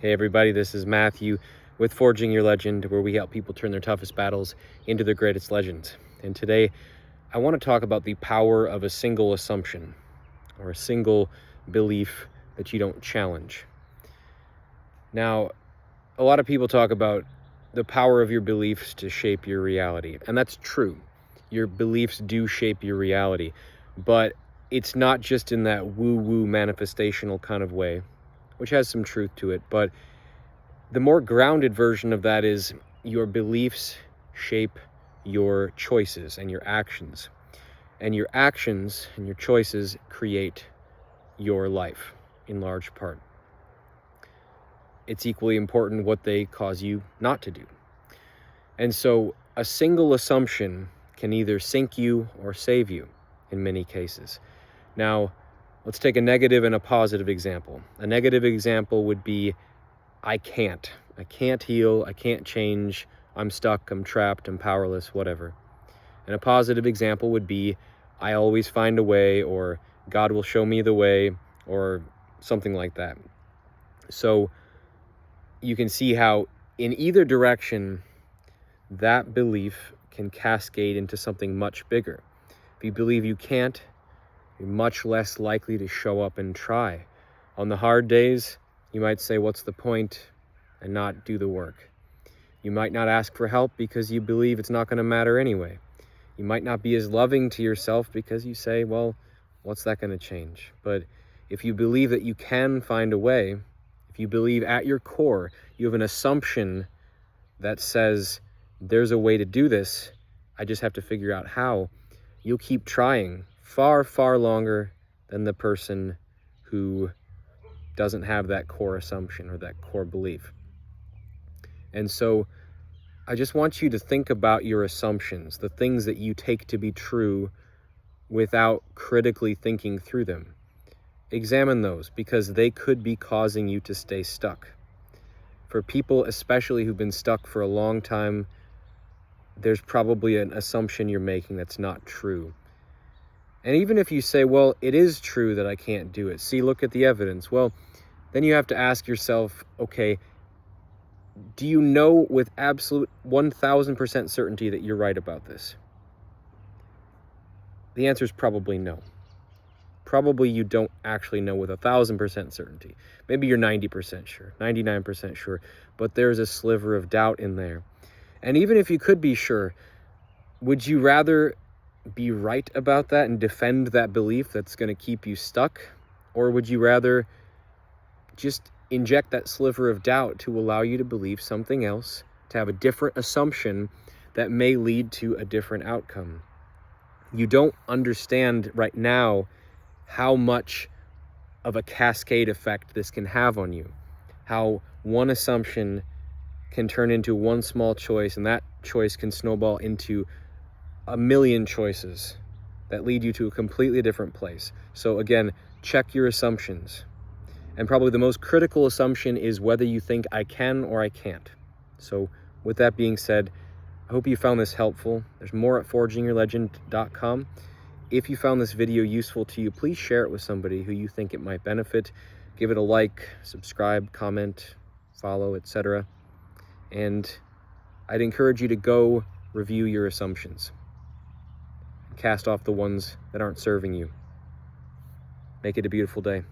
Hey everybody, this is Matthew with Forging Your Legend, where we help people turn their toughest battles into their greatest legends. And today, I want to talk about the power of a single assumption, or a single belief that you don't challenge. Now, a lot of people talk about the power of your beliefs to shape your reality, and that's true. Your beliefs do shape your reality, but it's not just in that woo-woo manifestational kind of way, which has some truth to it, but the more grounded version of that is your beliefs shape your choices and your actions. And your actions and your choices create your life in large part. It's equally important what they cause you not to do. And so a single assumption can either sink you or save you in many cases. Now, let's take a negative and a positive example. A negative example would be, I can't heal, I can't change, I'm stuck, I'm trapped, I'm powerless, whatever. And a positive example would be, I always find a way, or God will show me the way, or something like that. So you can see how in either direction, that belief can cascade into something much bigger. If you believe you can't, you're much less likely to show up and try. On the hard days, you might say, what's the point, and not do the work. You might not ask for help because you believe it's not going to matter anyway. You might not be as loving to yourself because you say, well, what's that going to change? But if you believe that you can find a way, if you believe at your core, you have an assumption that says, there's a way to do this, I just have to figure out how, you'll keep trying far, far longer than the person who doesn't have that core assumption or that core belief. And so I just want you to think about your assumptions, the things that you take to be true without critically thinking through them. Examine those, because they could be causing you to stay stuck. For people especially who've been stuck for a long time, there's probably an assumption you're making that's not true. And even if you say, well, it is true that I can't do it. See, look at the evidence. Well, then you have to ask yourself, okay, do you know with absolute 1000% certainty that you're right about this? The answer is probably no. Probably you don't actually know with 1000% certainty. Maybe you're 90% sure, 99% sure, but there's a sliver of doubt in there. And even if you could be sure, would you rather be right about that and defend that belief that's going to keep you stuck? Or would you rather just inject that sliver of doubt to allow you to believe something else, to have a different assumption that may lead to a different outcome? You don't understand right now how much of a cascade effect this can have on you. How one assumption can turn into one small choice, and that choice can snowball into a million choices that lead you to a completely different place. So again, check your assumptions. And probably the most critical assumption is whether you think I can or I can't. So with that being said, I hope you found this helpful. There's more at forgingyourlegend.com. If you found this video useful to you, please share it with somebody who you think it might benefit. Give it a like, subscribe, comment, follow, etc. And I'd encourage you to go review your assumptions. Cast off the ones that aren't serving you. Make it a beautiful day.